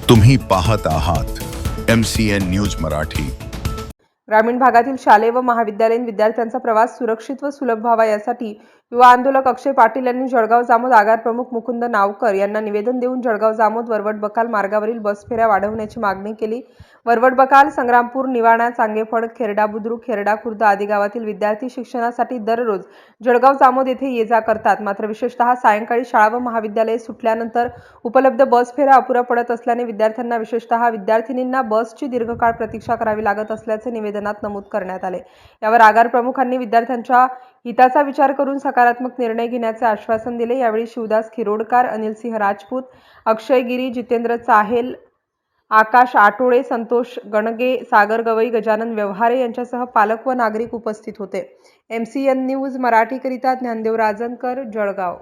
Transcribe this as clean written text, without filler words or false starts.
तुम्ही पाहत आहात MCN न्यूज मराठी। ग्रामीण भागातील शालेय व महाविद्यालयीन विद्यार्थ्यांचा प्रवास सुरक्षित व सुलभ व्हावा यासाठी युवा आंदोलक अक्षय पाटील यांनी जळगाव जामोद आगार प्रमुख मुकुंद नावकर यांना निवेदन देऊन जळगाव जामोद वरवड बकाल मार्गावरील बस फेऱ्या वाढवण्याची मागणी केली। वरवड बकाल, संग्रामपूर, निवाणा, चांगेफळ, खेरडा बुद्रुक, खेरडा खुर्द आदी गावातील विद्यार्थी शिक्षणासाठी दररोज जळगाव जामोद येथे ये जा करतात। मात्र विशेषतः सायंकाळी शाळा व महाविद्यालये सुटल्यानंतर उपलब्ध बस फेऱ्या अपुऱ्या पडत असल्याने विद्यार्थ्यांना विशेषतः विद्यार्थिनींना बसची दीर्घकाळ प्रतीक्षा करावी लागत असल्याचे निवेदनात नमूद करण्यात आले। यावर आगार प्रमुखांनी विद्यार्थ्यांच्या हिताचा विचार करून सकारात्मक निर्णय घेण्याचे आश्वासन दिले। यावेळी शिवदास खिरोडकर, अनिलसिंह राजपूत, अक्षय गिरी, जितेंद्र चाहेल, आकाश आटोळे, संतोष गणगे, सागर गवई, गजानन व्यवहारे यांच्यासह पालक व नागरिक उपस्थित होते। MCN न्यूज मराठी करिता ज्ञानदेव राजनकर, जळगाव।